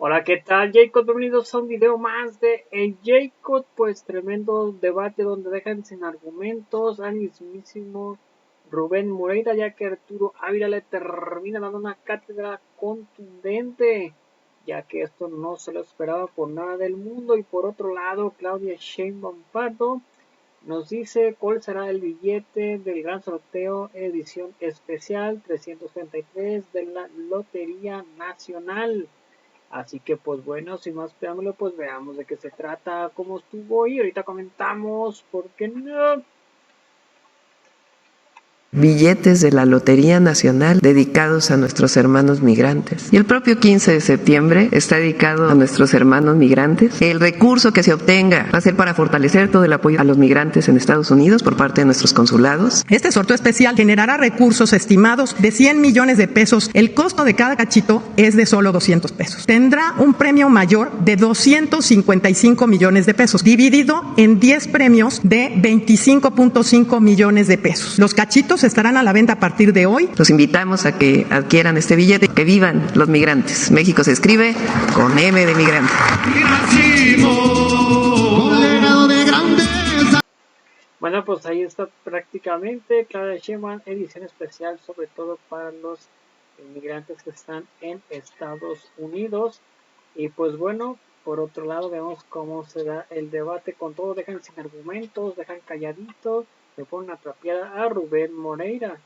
Hola, ¿qué tal, Jacob? Bienvenidos a un video más de El Jacob. Pues tremendo debate donde dejan sin argumentos al mismísimo Rubén Moreira, ya que Arturo Ávila le termina dando una cátedra contundente, ya que esto no se lo esperaba por nada del mundo. Y por otro lado, Claudia Sheinbaum Pardo nos dice cuál será el billete del gran sorteo edición especial 333 de la Lotería Nacional. Así que pues bueno, sin más preámbulo, pues veamos de qué se trata, cómo estuvo y ahorita comentamos, ¿por qué no? Billetes de la Lotería Nacional dedicados a nuestros hermanos migrantes. Y el propio 15 de septiembre está dedicado a nuestros hermanos migrantes. El recurso que se obtenga va a ser para fortalecer todo el apoyo a los migrantes en Estados Unidos por parte de nuestros consulados. Este sorteo especial generará recursos estimados de 100 millones de pesos. El costo de cada cachito es de solo 200 pesos. Tendrá un premio mayor de 255 millones de pesos, dividido en 10 premios de 25.5 millones de pesos. Los cachitos estarán a la venta a partir de hoy. Los invitamos a que adquieran este billete, que vivan los migrantes. México se escribe con M de migrante. Bueno, pues ahí está prácticamente Claudia Sheinbaum, edición especial sobre todo para los inmigrantes que están en Estados Unidos. Y pues bueno, por otro lado vemos cómo se da el debate con todo, dejan sin argumentos, dejan calladitos, le ponen una trapeada a Rubén Moreira.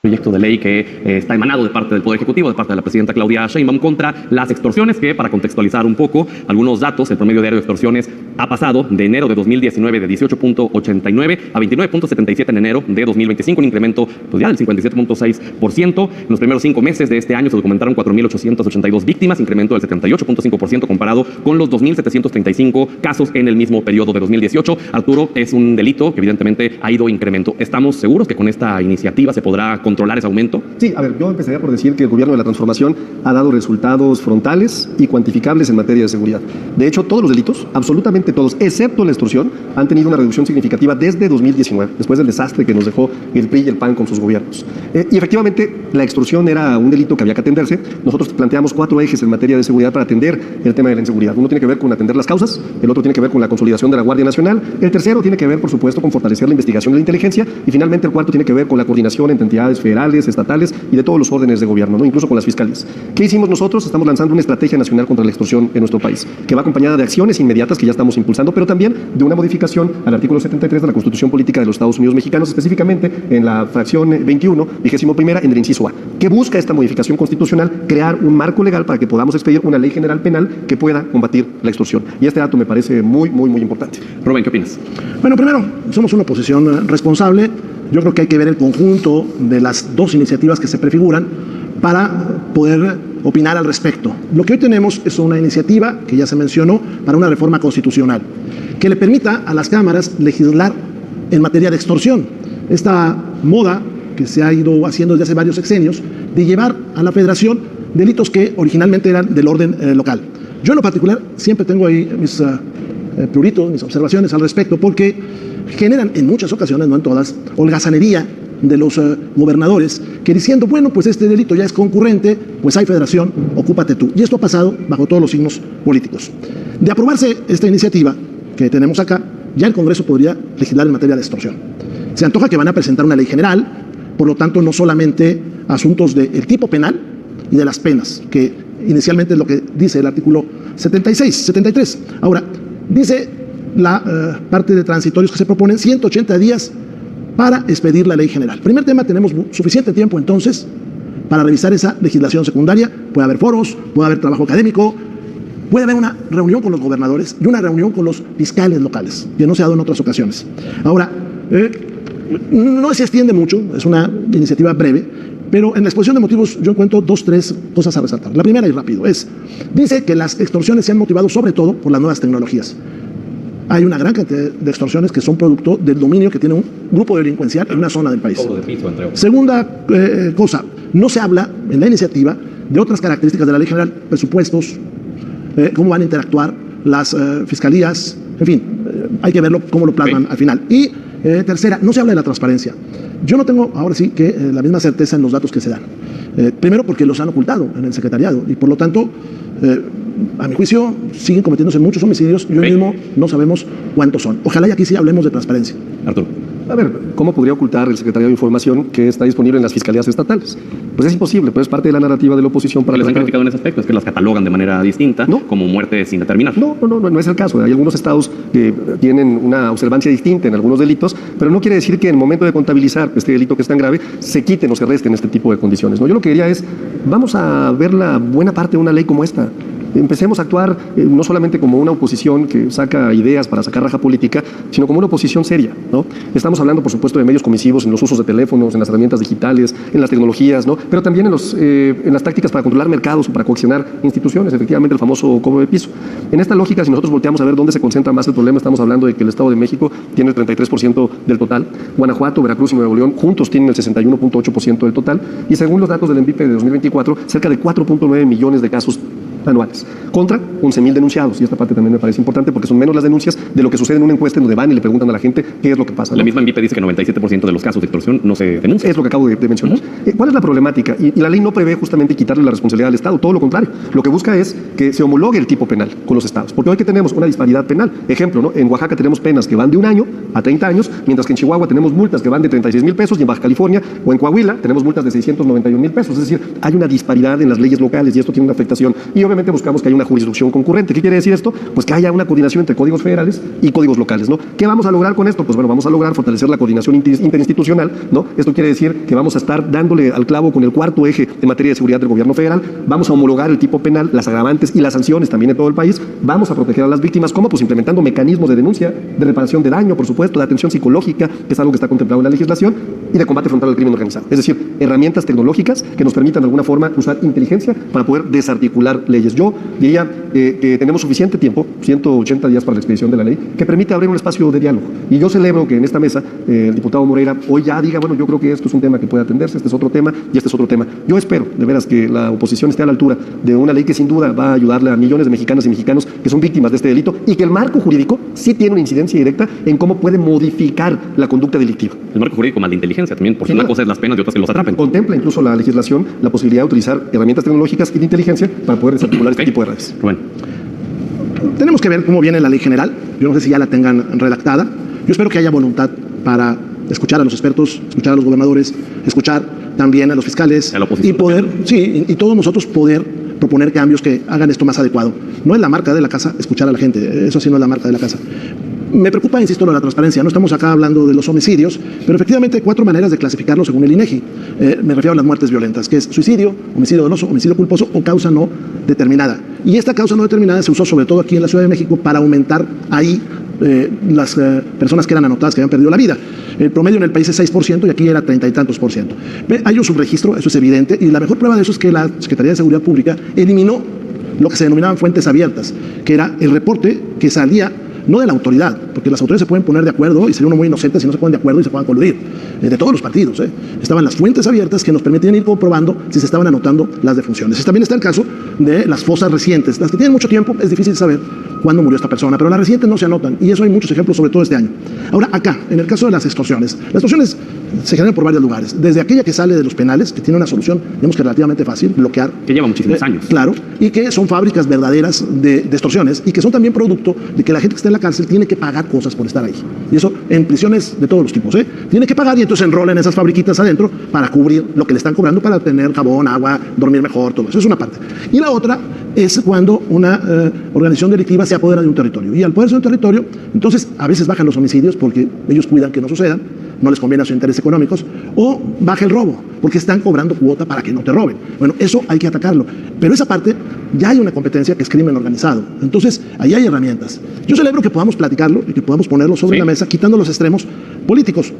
Proyecto de ley que está emanado de parte del Poder Ejecutivo, de parte de la presidenta Claudia Sheinbaum, contra las extorsiones, que para contextualizar un poco algunos datos, el promedio diario de extorsiones ha pasado de enero de 2019 de 18.89 a 29.77 en enero de 2025, un incremento pues ya del 57.6%. En los primeros 5 meses de este año se documentaron 4.882 víctimas, incremento del 78.5% comparado con los 2.735 casos en el mismo periodo de 2018. Arturo, es un delito que evidentemente ha ido incremento. ¿Estamos seguros que con esta iniciativa se podrá controlar ese aumento? Sí, a ver, yo empezaría por decir que el gobierno de la transformación ha dado resultados frontales y cuantificables en materia de seguridad. De hecho, todos los delitos, absolutamente todos, excepto la extorsión, han tenido una reducción significativa desde 2019, después del desastre que nos dejó el PRI y el PAN con sus gobiernos. Y efectivamente, la extorsión era un delito que había que atenderse. Nosotros planteamos 4 ejes en materia de seguridad para atender el tema de la inseguridad. Uno tiene que ver con atender las causas, el otro tiene que ver con la consolidación de la Guardia Nacional, el tercero tiene que ver, por supuesto, con fortalecer la investigación y la inteligencia, y finalmente el cuarto tiene que ver con la coordinación entre entidades federales, estatales y de todos los órdenes de gobierno, ¿no? Incluso con las fiscalías. ¿Qué hicimos nosotros? Estamos lanzando una estrategia nacional contra la extorsión en nuestro país, que va acompañada de acciones inmediatas que ya estamos impulsando, pero también de una modificación al artículo 73 de la Constitución Política de los Estados Unidos Mexicanos, específicamente en la fracción 21, 21ª, en el inciso A. ¿Qué busca esta modificación constitucional? Crear un marco legal para que podamos expedir una ley general penal que pueda combatir la extorsión. Y este dato me parece muy importante. Rubén, ¿qué opinas? Bueno, primero, somos una oposición responsable. Yo creo que hay que ver el conjunto de las 2 iniciativas que se prefiguran para poder opinar al respecto. Lo que hoy tenemos es una iniciativa, que ya se mencionó, para una reforma constitucional, que le permita a las cámaras legislar en materia de extorsión. Esta moda que se ha ido haciendo desde hace varios sexenios, de llevar a la federación delitos que originalmente eran del orden local. Yo en lo particular siempre tengo ahí mis pruritos, mis observaciones al respecto, porque generan en muchas ocasiones, no en todas, holgazanería de los gobernadores, que diciendo, bueno, pues este delito ya es concurrente, pues hay federación, ocúpate tú. Y esto ha pasado bajo todos los signos políticos. De aprobarse esta iniciativa que tenemos acá, ya el Congreso podría legislar en materia de extorsión. Se antoja que van a presentar una ley general, por lo tanto no solamente asuntos del tipo penal y de las penas, que inicialmente es lo que dice el artículo 73. Ahora, dice la parte de transitorios que se proponen 180 días para expedir la ley general. Primer tema, tenemos suficiente tiempo entonces para revisar esa legislación secundaria. Puede haber foros, puede haber trabajo académico, puede haber una reunión con los gobernadores y una reunión con los fiscales locales, que no se ha dado en otras ocasiones. Ahora, no se extiende mucho, es una iniciativa breve, pero en la exposición de motivos yo encuentro 2, 3 cosas a resaltar. La primera, y rápido, dice que las extorsiones se han motivado sobre todo por las nuevas tecnologías. Hay una gran cantidad de extorsiones que son producto del dominio que tiene un grupo delincuencial en una zona del país. Segunda cosa, no se habla en la iniciativa de otras características de la ley general, presupuestos, cómo van a interactuar las fiscalías, en fin, hay que verlo cómo lo plasman al final. Y tercera, no se habla de la transparencia. Yo no tengo ahora sí que la misma certeza en los datos que se dan. Primero porque los han ocultado en el secretariado y por lo tanto a mi juicio, siguen cometiéndose muchos homicidios y hoy mismo no sabemos cuántos son. Ojalá y aquí sí hablemos de transparencia. Arturo. A ver, ¿cómo podría ocultar el secretario de Información que está disponible en las fiscalías estatales? Pues es imposible, pues es parte de la narrativa de la oposición para... Les han criticado en ese aspecto, es que las catalogan de manera distinta, ¿no?, como muerte sin determinar. No es el caso. Hay algunos estados que tienen una observancia distinta en algunos delitos, pero no quiere decir que en el momento de contabilizar este delito que es tan grave, se quiten o se resten este tipo de condiciones, ¿no? Yo lo que diría es, vamos a ver la buena parte de una ley como esta. Empecemos a actuar no solamente como una oposición que saca ideas para sacar raja política, sino como una oposición seria, ¿no? Estamos hablando, por supuesto, de medios comisivos, en los usos de teléfonos, en las herramientas digitales, en las tecnologías, ¿no? Pero también en las tácticas para controlar mercados o para coaccionar instituciones, efectivamente el famoso cobro de piso. En esta lógica, si nosotros volteamos a ver dónde se concentra más el problema, estamos hablando de que el Estado de México tiene el 33% del total, Guanajuato, Veracruz y Nuevo León juntos tienen el 61.8% del total, y según los datos del ENVIPE de 2024, cerca de 4.9 millones de casos anuales, contra 11.000 denunciados, y esta parte también me parece importante porque son menos las denuncias de lo que sucede en una encuesta en donde van y le preguntan a la gente qué es lo que pasa, ¿no? La misma ENVIPE dice que 97% de los casos de extorsión no se denuncian. Es lo que acabo de mencionar. ¿Cuál es la problemática? Y la ley no prevé justamente quitarle la responsabilidad al Estado, todo lo contrario. Lo que busca es que se homologue el tipo penal con los estados, porque hoy que tenemos una disparidad penal. Ejemplo, ¿no? En Oaxaca tenemos penas que van de 1 año a 30 años, mientras que en Chihuahua tenemos multas que van de 36,000 pesos, y en Baja California o en Coahuila tenemos multas de 691,000 pesos. Es decir, hay una disparidad en las leyes locales y esto tiene una afectación. Y obviamente buscamos que haya una jurisdicción concurrente. ¿Qué quiere decir esto? Pues que haya una coordinación entre códigos federales y códigos locales, ¿no? ¿Qué vamos a lograr con esto? Pues bueno, vamos a lograr fortalecer la coordinación interinstitucional, ¿no? Esto quiere decir que vamos a estar dándole al clavo con el cuarto eje en materia de seguridad del gobierno federal, vamos a homologar el tipo penal, las agravantes y las sanciones también en todo el país, vamos a proteger a las víctimas, ¿cómo? Pues implementando mecanismos de denuncia, de reparación de daño, por supuesto, de atención psicológica, que es algo que está contemplado en la legislación, y de combate frontal al crimen organizado. Es decir, herramientas tecnológicas que nos permitan de alguna forma usar inteligencia para poder desarticular leyes. Yo diría que tenemos suficiente tiempo, 180 días para la expedición de la ley, que permite abrir un espacio de diálogo. Y yo celebro que en esta mesa el diputado Moreira hoy ya diga, bueno, yo creo que esto es un tema que puede atenderse, este es otro tema y este es otro tema. Yo espero, de veras, que la oposición esté a la altura de una ley que sin duda va a ayudarle a millones de mexicanas y mexicanos que son víctimas de este delito, y que el marco jurídico sí tiene una incidencia directa en cómo puede modificar la conducta delictiva. El marco jurídico más de inteligencia también, porque una cosa es las penas y otra es que los atrapen. Contempla incluso la legislación la posibilidad de utilizar herramientas tecnológicas y de inteligencia para poder desarticular este tipo de redes. Bueno. Tenemos que ver cómo viene la ley general. Yo no sé si ya la tengan redactada. Yo espero que haya voluntad para escuchar a los expertos, escuchar a los gobernadores, escuchar también a los fiscales, y poder, y todos nosotros poder proponer cambios que hagan esto más adecuado. No es la marca de la casa escuchar a la gente, eso sí no es la marca de la casa. Me preocupa, insisto, lo de la transparencia. No estamos acá hablando de los homicidios, pero efectivamente hay 4 maneras de clasificarlo según el INEGI. Me refiero a las muertes violentas, que es suicidio, homicidio doloso, homicidio culposo o causa no determinada. Y esta causa no determinada se usó sobre todo aquí en la Ciudad de México para aumentar ahí las personas que eran anotadas que habían perdido la vida. El promedio en el país es 6% y aquí era 30 y tantos %. Hay un subregistro, eso es evidente, y la mejor prueba de eso es que la Secretaría de Seguridad Pública eliminó lo que se denominaban fuentes abiertas, que era el reporte que salía no de la autoridad, porque las autoridades se pueden poner de acuerdo y sería uno muy inocente si no se ponen de acuerdo y se puedan coludir, de todos los partidos. Estaban las fuentes abiertas que nos permitían ir comprobando si se estaban anotando las defunciones. También está el caso de las fosas recientes, las que tienen mucho tiempo, es difícil saber cuándo murió esta persona, pero las recientes no se anotan, y eso hay muchos ejemplos, sobre todo este año. Ahora, acá, en el caso de las extorsiones se generan por varios lugares, desde aquella que sale de los penales, que tiene una solución, digamos que relativamente fácil, bloquear. Que lleva muchísimos años. Claro, y que son fábricas verdaderas de extorsiones, y que son también producto de que la gente que está en la cárcel tiene que pagar cosas por estar ahí. Y eso en prisiones de todos los tipos, tiene que pagar, y entonces enrola en esas fabriquitas adentro para cubrir lo que le están cobrando para tener jabón, agua, dormir mejor, todo eso. Es una parte. Y la otra es cuando una organización delictiva se apodera de un territorio. Y al poderse de un territorio, entonces a veces bajan los homicidios porque ellos cuidan que no sucedan, no les conviene a sus intereses económicos, o baja el robo porque están cobrando cuota para que no te roben. Bueno, eso hay que atacarlo. Pero esa parte ya hay una competencia que es crimen organizado. Entonces, ahí hay herramientas. Yo celebro que podamos platicarlo y que podamos ponerlo sobre la mesa, quitando los extremos políticos.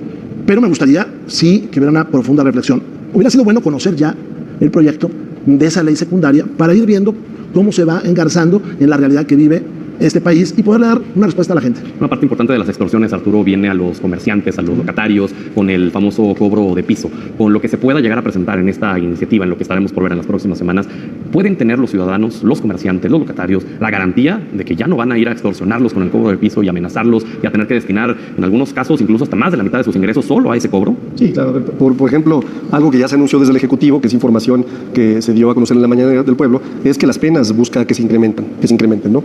Pero me gustaría, sí, que hubiera una profunda reflexión. Hubiera sido bueno conocer ya el proyecto de esa ley secundaria para ir viendo cómo se va engarzando en la realidad que vive este país y poderle dar una respuesta a la gente. Una parte importante de las extorsiones, Arturo, viene a los comerciantes, a los locatarios, con el famoso cobro de piso. Con lo que se pueda llegar a presentar en esta iniciativa, en lo que estaremos por ver en las próximas semanas, ¿pueden tener los ciudadanos, los comerciantes, los locatarios, la garantía de que ya no van a ir a extorsionarlos con el cobro del piso y amenazarlos y a tener que destinar, en algunos casos, incluso hasta más de la mitad de sus ingresos solo a ese cobro? Sí, claro. Por ejemplo, algo que ya se anunció desde el Ejecutivo, que es información que se dio a conocer en la mañana del pueblo, es que las penas busca que se incrementen, ¿no?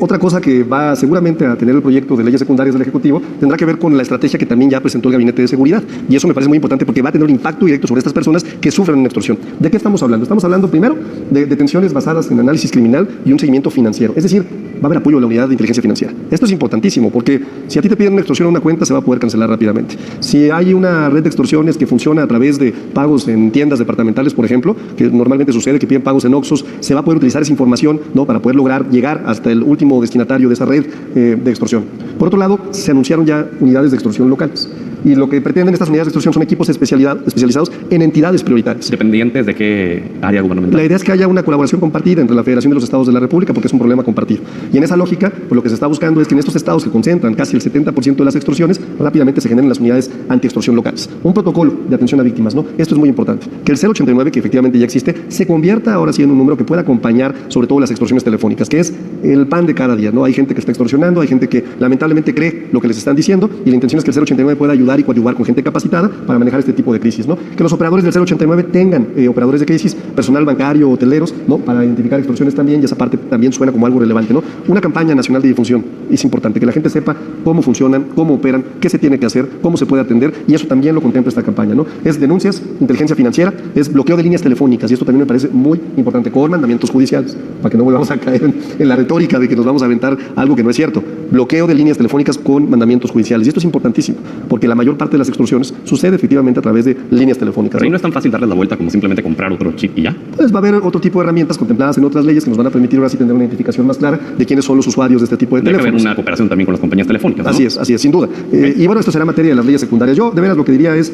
Otra cosa que va seguramente a tener el proyecto de leyes secundarias del Ejecutivo tendrá que ver con la estrategia que también ya presentó el Gabinete de Seguridad. Y eso me parece muy importante porque va a tener un impacto directo sobre estas personas que sufren una extorsión. ¿De qué estamos hablando? Estamos hablando primero de detenciones basadas en análisis criminal y un seguimiento financiero. Es decir, va a haber apoyo a la unidad de inteligencia financiera. Esto es importantísimo porque si a ti te piden una extorsión a una cuenta, se va a poder cancelar rápidamente. Si hay una red de extorsiones que funciona a través de pagos en tiendas departamentales, por ejemplo, que normalmente sucede que piden pagos en Oxxos, se va a poder utilizar esa información, ¿no?, para poder lograr llegar hasta el último destinatario de esa red de extorsión. Por otro lado, se anunciaron ya unidades de extorsión locales. Y lo que pretenden estas unidades de extorsión son equipos especializados en entidades prioritarias. ¿Dependientes de qué área gubernamental? La idea es que haya una colaboración compartida entre la Federación de los Estados de la República, porque es un problema compartido. Y en esa lógica, pues lo que se está buscando es que en estos estados que concentran casi el 70% de las extorsiones, rápidamente se generen las unidades antiextorsión locales. Un protocolo de atención a víctimas, ¿no? Esto es muy importante. Que el 089, que efectivamente ya existe, se convierta ahora sí en un número que pueda acompañar sobre todo las extorsiones telefónicas, que es el pan de cada día, ¿no? Hay gente que está extorsionando, hay gente que lamentablemente cree lo que les están diciendo, y la intención es que el 089 pueda ayudar y coadyuvar con gente capacitada para manejar este tipo de crisis, ¿no? Que los operadores del 089 tengan operadores de crisis, personal bancario, hoteleros, ¿no?, para identificar extorsiones también, y esa parte también suena como algo relevante, ¿no? Una campaña nacional de difusión es importante, que la gente sepa cómo funcionan, cómo operan, qué se tiene que hacer, cómo se puede atender, y eso también lo contempla esta campaña, ¿no? Es denuncias, inteligencia financiera, es bloqueo de líneas telefónicas, y esto también me parece muy importante, con mandamientos judiciales, para que no volvamos a caer en la retórica de que nos vamos a aventar algo que no es cierto. Bloqueo de líneas telefónicas con mandamientos judiciales, y esto es importantísimo, porque la mayor parte de las extorsiones sucede efectivamente a través de líneas telefónicas. Pero ahí no es tan fácil darles la vuelta como simplemente comprar otro chip y ya. Pues va a haber otro tipo de herramientas contempladas en otras leyes que nos van a permitir ahora sí tener una identificación más clara de quiénes son los usuarios de este tipo de teléfonos. Debe haber una cooperación también con las compañías telefónicas, ¿no? Así es, sin duda. Y bueno, esto será materia de las leyes secundarias. Yo, de veras, lo que diría es,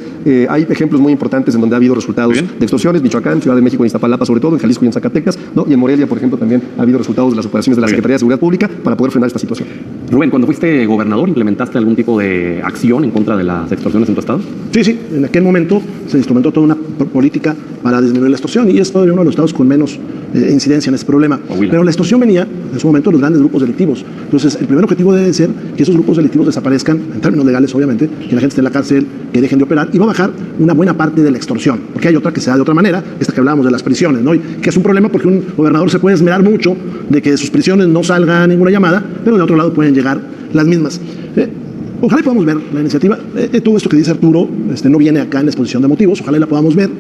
hay ejemplos muy importantes en donde ha habido resultados de extorsiones, Michoacán, Ciudad de México, en Iztapalapa, sobre todo, en Jalisco y en Zacatecas, ¿no? Y en Morelia, por ejemplo, también ha habido resultados de las operaciones de la Secretaría de Seguridad Pública para poder frenar esta situación. Rubén, cuando fuiste gobernador, ¿implementaste algún tipo de acción en contra de las extorsiones en tu estado? Sí, en aquel momento se instrumentó toda una política para disminuir la extorsión y es todavía uno de los estados con menos incidencia en ese problema. Pero la extorsión venía en su momento de los grandes grupos delictivos. Entonces, el primer objetivo debe ser que esos grupos delictivos desaparezcan, en términos legales, obviamente, que la gente esté en la cárcel, que dejen de operar, y va a bajar una buena parte de la extorsión, porque hay otra que se da de otra manera, esta que hablábamos de las prisiones, ¿no? Y que es un problema porque un gobernador se puede esmerar mucho de que de sus prisiones no salga ninguna llamada, pero de otro lado pueden llegar las mismas. Ojalá podamos ver la iniciativa. Todo esto que dice Arturo no viene acá en la exposición de motivos, ojalá la podamos ver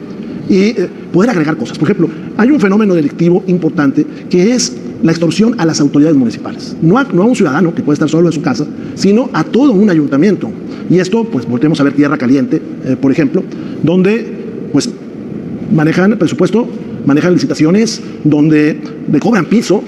y poder agregar cosas. Por ejemplo, hay un fenómeno delictivo importante que es la extorsión a las autoridades municipales. No a un ciudadano que puede estar solo en su casa, sino a todo un ayuntamiento. Y esto, pues, volvemos a ver Tierra Caliente, por ejemplo, donde, pues, manejan presupuesto, manejan licitaciones, donde le cobran piso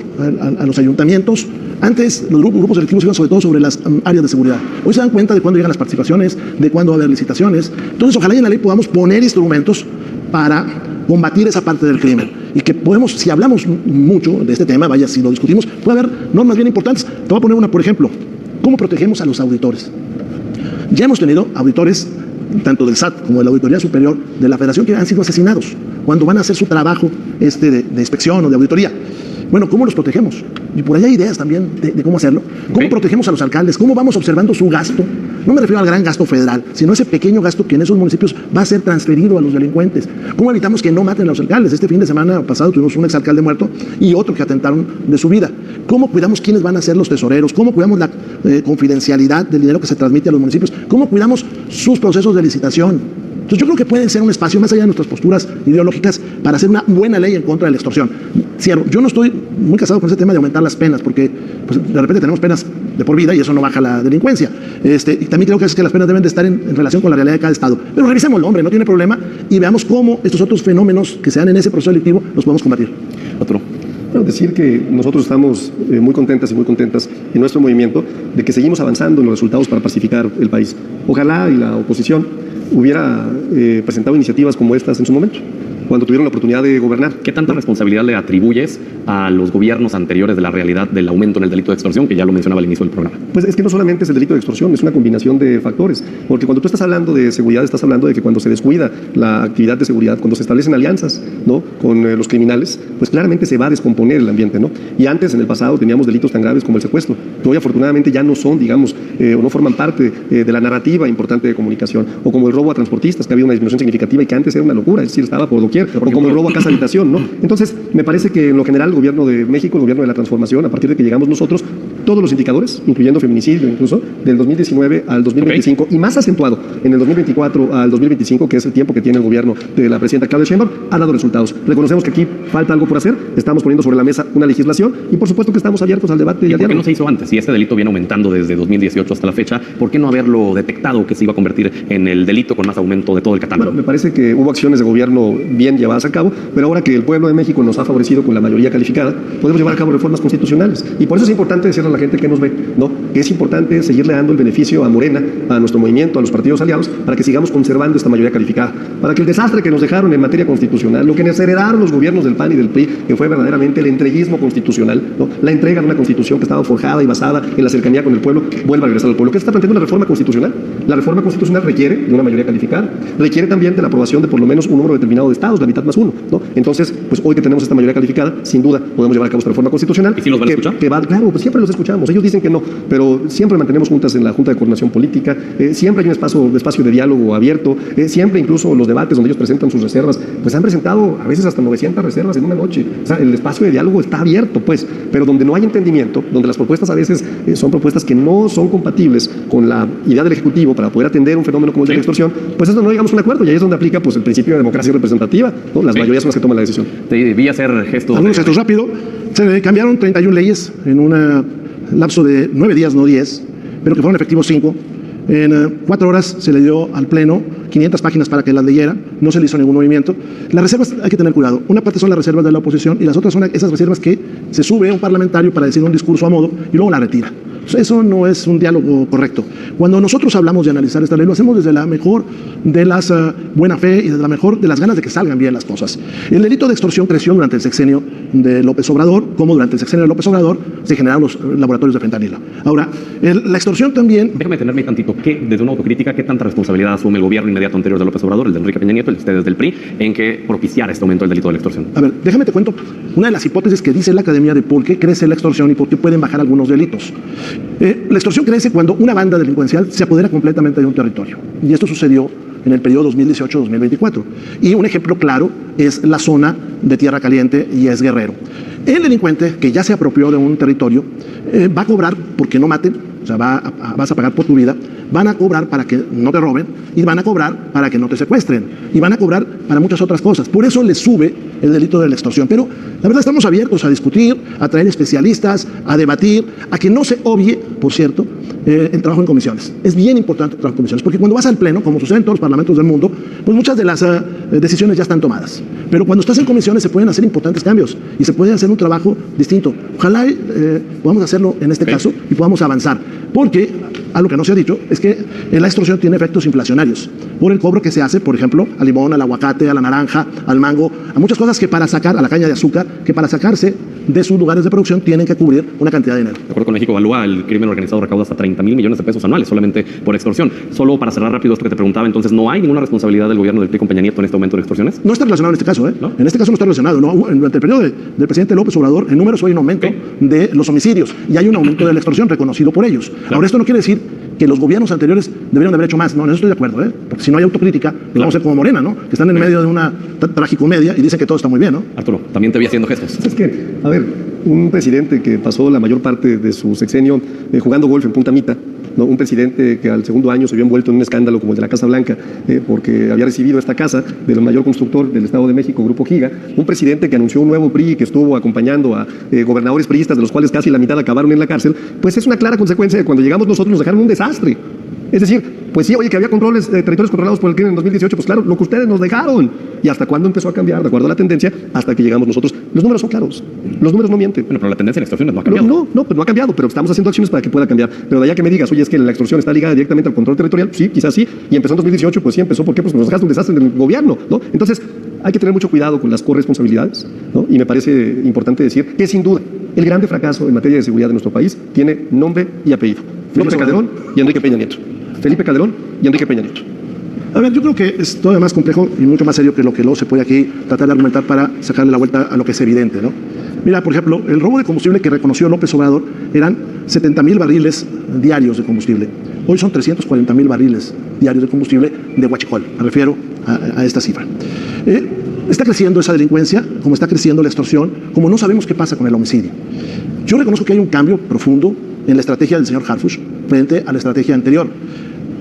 a los ayuntamientos. Antes los grupos delictivos iban sobre todo sobre las áreas de seguridad. Hoy se dan cuenta de cuándo llegan las participaciones, de cuándo va a haber licitaciones. Entonces, ojalá en la ley podamos poner instrumentos para combatir esa parte del crimen. Y que podemos, si hablamos mucho de este tema, vaya, si lo discutimos, puede haber normas bien importantes. Te voy a poner una, por ejemplo, ¿cómo protegemos a los auditores? Ya hemos tenido auditores, tanto del SAT como de la Auditoría Superior de la Federación, que han sido asesinados cuando van a hacer su trabajo de inspección o de auditoría. Bueno, ¿cómo los protegemos? Y por ahí hay ideas también de cómo hacerlo. ¿Cómo protegemos a los alcaldes? ¿Cómo vamos observando su gasto? No me refiero al gran gasto federal, sino ese pequeño gasto que en esos municipios va a ser transferido a los delincuentes. ¿Cómo evitamos que no maten a los alcaldes? Este fin de semana pasado tuvimos un exalcalde muerto y otro que atentaron de su vida. ¿Cómo cuidamos quiénes van a ser los tesoreros? ¿Cómo cuidamos la confidencialidad del dinero que se transmite a los municipios? ¿Cómo cuidamos sus procesos de licitación? Entonces yo creo que puede ser un espacio más allá de nuestras posturas ideológicas para hacer una buena ley en contra de la extorsión. Cierro, yo no estoy muy casado con ese tema de aumentar las penas, porque pues, de repente tenemos penas de por vida y eso no baja la delincuencia. Y también creo que es que las penas deben de estar en relación con la realidad de cada estado. Pero revisémoslo, hombre, no tiene problema, y veamos cómo estos otros fenómenos que se dan en ese proceso delictivo los podemos combatir. Otro. Bueno, decir que nosotros estamos muy contentas y muy contentas en nuestro movimiento de que seguimos avanzando en los resultados para pacificar el país. Ojalá y la oposición hubiera presentado iniciativas como estas en su momento. cuando tuvieron la oportunidad de gobernar. ¿Qué tanta responsabilidad le atribuyes a los gobiernos anteriores de la realidad del aumento en el delito de extorsión, que ya lo mencionaba al inicio del programa? Pues es que no solamente es el delito de extorsión, es una combinación de factores. Porque cuando tú estás hablando de seguridad, estás hablando de que cuando se descuida la actividad de seguridad, cuando se establecen alianzas, ¿no?, con los criminales, pues claramente se va a descomponer el ambiente, ¿no? Y antes, en el pasado, teníamos delitos tan graves como el secuestro, que hoy afortunadamente ya no son, digamos, o no forman parte de la narrativa importante de comunicación, o como el robo a transportistas, que ha habido una disminución significativa y que antes era una locura, es decir, estaba por doquier, o como el robo a casa habitación, ¿no? Entonces, me parece que en lo general el gobierno de México, el gobierno de la transformación, a partir de que llegamos nosotros, todos los indicadores, incluyendo feminicidio incluso, del 2019 al 2025, y más acentuado en el 2024 al 2025, que es el tiempo que tiene el gobierno de la presidenta Claudia Sheinbaum, ha dado resultados. Reconocemos que aquí falta algo por hacer, estamos poniendo sobre la mesa una legislación y por supuesto que estamos abiertos al debate y al ¿Por qué diálogo. no se hizo antes? Si este delito viene aumentando desde 2018 hasta la fecha, ¿por qué no haberlo detectado que se iba a convertir en el delito con más aumento de todo el catálogo? Bueno, me parece que hubo acciones de gobierno bien llevadas a cabo, pero ahora que el pueblo de México nos ha favorecido con la mayoría calificada, podemos llevar a cabo reformas constitucionales. Y por eso es importante decirle a la gente que nos ve, ¿no?, que es importante seguirle dando el beneficio a Morena, a nuestro movimiento, a los partidos aliados, para que sigamos conservando esta mayoría calificada, para que el desastre que nos dejaron en materia constitucional, lo que nos heredaron los gobiernos del PAN y del PRI, que fue verdaderamente el entreguismo constitucional, ¿no?, la entrega de una constitución que estaba forjada y basada en la cercanía con el pueblo, vuelva a regresar al pueblo. ¿Qué se está planteando? Una reforma constitucional. La reforma constitucional requiere de una mayoría calificada, requiere también de la aprobación de por lo menos un número determinado de estados, la mitad más uno, ¿no? Entonces, pues hoy que tenemos esta mayoría calificada, sin duda podemos llevar a cabo esta reforma constitucional. ¿Y si los van a escuchar? Claro, pues siempre los escuchamos. Ellos dicen que no, pero siempre mantenemos juntas en la Junta de Coordinación Política, siempre hay un espacio de diálogo abierto, siempre incluso los debates donde ellos presentan sus reservas, pues han presentado a veces hasta 900 reservas en una noche. O sea, el espacio de diálogo está abierto, pues, pero donde no hay entendimiento, donde las propuestas a veces son propuestas que no son compatibles con la idea del Ejecutivo para poder atender un fenómeno como el de la extorsión, pues eso no llegamos a un acuerdo y ahí es donde aplica pues el principio de democracia representativa, ¿no? Las mayorías son las que toman la decisión. Debí hacer gestos. Algunos gestos rápido. Se cambiaron 31 leyes en un lapso de 9 días, no 10, pero que fueron efectivos 5. En 4 horas se le dio al Pleno 500 páginas para que las leyera, no se le hizo ningún movimiento. Las reservas hay que tener cuidado. Una parte son las reservas de la oposición y las otras son esas reservas que se sube un parlamentario para decir un discurso a modo y luego la retira. Eso no es un diálogo correcto. Cuando nosotros hablamos de analizar esta ley, lo hacemos desde la mejor de las buena fe y desde la mejor de las ganas de que salgan bien las cosas. El delito de extorsión creció durante el sexenio de López Obrador, como durante el sexenio de López Obrador se generaron los laboratorios de fentanilo. Ahora, la extorsión también... Déjame detenerme tantito. Desde una autocrítica, ¿qué tanta responsabilidad asume el gobierno inmediato anterior de López Obrador, el de Enrique Peña Nieto, el de ustedes del PRI, en que propiciara este aumento del delito de la extorsión? A ver, déjame te cuento una de las hipótesis que dice la Academia de por qué crece la extorsión y por qué pueden bajar algunos delitos. La extorsión crece cuando una banda delincuencial se apodera completamente de un territorio. Y esto sucedió en el periodo 2018-2024. Y un ejemplo claro es la zona de Tierra Caliente y es Guerrero. El delincuente que ya se apropió de un territorio va a cobrar porque no maten, o sea, vas a pagar por tu vida, van a cobrar para que no te roben y van a cobrar para que no te secuestren y van a cobrar para muchas otras cosas. Por eso les sube el delito de la extorsión. Pero la verdad estamos abiertos a discutir, a traer especialistas, a debatir, a que no se obvie, por cierto, el trabajo en comisiones. Es bien importante el trabajo en comisiones, porque cuando vas al Pleno, como sucede en todos los parlamentos del mundo, pues muchas de las decisiones ya están tomadas. Pero cuando estás en comisiones se pueden hacer importantes cambios y se puede hacer un trabajo distinto. Ojalá podamos hacerlo en este caso y podamos avanzar. Porque algo que no se ha dicho es que la extorsión tiene efectos inflacionarios por el cobro que se hace, por ejemplo, al limón, al aguacate, a la naranja, al mango, a muchas cosas que para sacar, a la caña de azúcar, que para sacarse de sus lugares de producción tienen que cubrir una cantidad de dinero. De acuerdo con México Evalúa, el crimen organizado recauda hasta 30,000 millones de pesos anuales solamente por extorsión. Solo para cerrar rápido esto que te preguntaba, entonces, ¿no hay ninguna responsabilidad del gobierno del PRI con Peña Nieto en este aumento de extorsiones? No está relacionado en este caso, ¿eh? ¿No? En este caso no está relacionado. ¿No? Durante el periodo del presidente López Obrador, en números hay un aumento de los homicidios y hay un aumento de la extorsión reconocido por ellos. Claro. Ahora, esto no quiere decir que los gobiernos anteriores deberían de haber hecho más. No, en eso estoy de acuerdo, ¿eh? Porque si no hay autocrítica, vamos a ser como Morena, ¿no? Que están en medio de una tragicomedia y dicen que todo está muy bien, ¿no? Arturo, también te vi haciendo gestos. Es que, a ver, un presidente que pasó la mayor parte de su sexenio jugando golf en Punta Mita, ¿no? Un presidente que al segundo año se vio envuelto en un escándalo como el de la Casa Blanca, porque había recibido esta casa del mayor constructor del Estado de México, Grupo Giga, un presidente que anunció un nuevo PRI, que estuvo acompañando a gobernadores priistas, de los cuales casi la mitad acabaron en la cárcel, pues es una clara consecuencia de cuando llegamos nosotros nos dejaron un desastre. Es decir, pues sí, oye, que había territorios controlados por el crimen en 2018, pues claro, lo que ustedes nos dejaron. ¿Y hasta cuándo empezó a cambiar? De acuerdo a la tendencia, hasta que llegamos nosotros. Los números son claros, los números no mienten. Bueno, pero la tendencia en extorsiones no ha cambiado. No, pues no ha cambiado, pero estamos haciendo acciones para que pueda cambiar. Pero de allá que me digas, oye, es que la extorsión está ligada directamente al control territorial, sí, quizás sí, y empezó en 2018, pues sí empezó, ¿por qué? Pues nos dejaste un desastre en el gobierno, ¿no? Entonces, hay que tener mucho cuidado con las corresponsabilidades, ¿no? Y me parece importante decir que sin duda el grande fracaso en materia de seguridad de nuestro país tiene nombre y apellido. Felipe Calderón y Enrique Peña Nieto. Felipe Calderón y Enrique Peña Nieto. A ver, yo creo que es todavía más complejo y mucho más serio que lo que luego se puede aquí tratar de argumentar para sacarle la vuelta a lo que es evidente, ¿no? Mira, por ejemplo, el robo de combustible que reconoció López Obrador eran 70,000 barriles diarios de combustible. Hoy son 340,000 barriles diarios de combustible de huachicol. Me refiero a esta cifra. Está creciendo esa delincuencia, como está creciendo la extorsión, como no sabemos qué pasa con el homicidio. Yo reconozco que hay un cambio profundo en la estrategia del señor Harfuch frente a la estrategia anterior.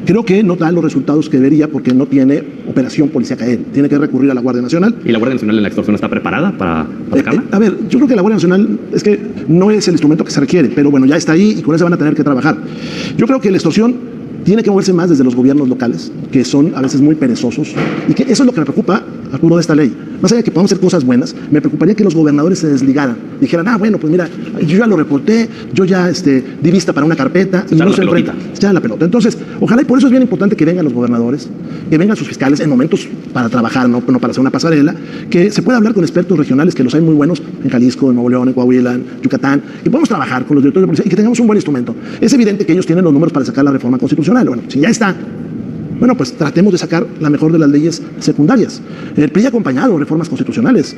Creo que no da los resultados que debería porque no tiene operación policíaca él. Tiene que recurrir a la Guardia Nacional. ¿Y la Guardia Nacional en la extorsión está preparada para atacarla? A ver, yo creo que la Guardia Nacional es que no es el instrumento que se requiere, pero bueno, ya está ahí y con eso van a tener que trabajar. Yo creo que la extorsión tiene que moverse más desde los gobiernos locales, que son a veces muy perezosos, y que eso es lo que me preocupa, Arturo, de esta ley. Más allá de que podamos hacer cosas buenas, me preocuparía que los gobernadores se desligaran, dijeran, bueno, pues mira, yo ya lo reporté, yo ya di vista para una carpeta, y no se enfrenta, se echan la pelota. Entonces, ojalá, y por eso es bien importante que vengan los gobernadores, que vengan sus fiscales en momentos para trabajar, no para hacer una pasarela, que se pueda hablar con expertos regionales, que los hay muy buenos en Jalisco, en Nuevo León, en Coahuila, en Yucatán, que podamos trabajar con los directores de policía y que tengamos un buen instrumento. Es evidente que ellos tienen los números para sacar la reforma constitucional. Bueno, si ya está, bueno, pues tratemos de sacar la mejor de las leyes secundarias. El PRI ha acompañado reformas constitucionales,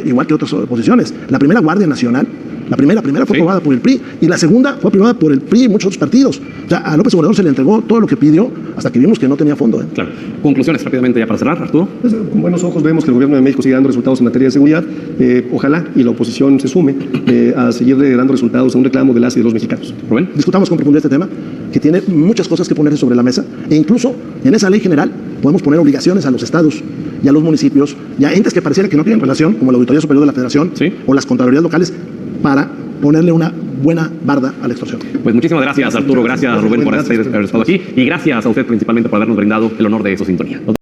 igual que otras oposiciones. La primera Guardia Nacional, la primera fue aprobada por el PRI, y la segunda fue aprobada por el PRI y muchos otros partidos. O sea, a López Obrador se le entregó todo lo que pidió hasta que vimos que no tenía fondo. Claro. Conclusiones rápidamente ya para cerrar, Arturo. Pues, con buenos ojos vemos que el gobierno de México sigue dando resultados en materia de seguridad. Ojalá y la oposición se sume a seguirle dando resultados a un reclamo de las y de los mexicanos. Rubén. Discutamos con profundidad este tema, que tiene muchas cosas que ponerse sobre la mesa, e incluso en esa ley general podemos poner obligaciones a los estados y a los municipios y a entes que pareciera que no tienen relación, como la Auditoría Superior de la Federación, ¿sí?, o las Contralorías locales, para ponerle una buena barda a la extorsión. Pues muchísimas gracias, Arturo, gracias, Rubén, por haber estado aquí, y gracias a usted principalmente por habernos brindado el honor de su sintonía.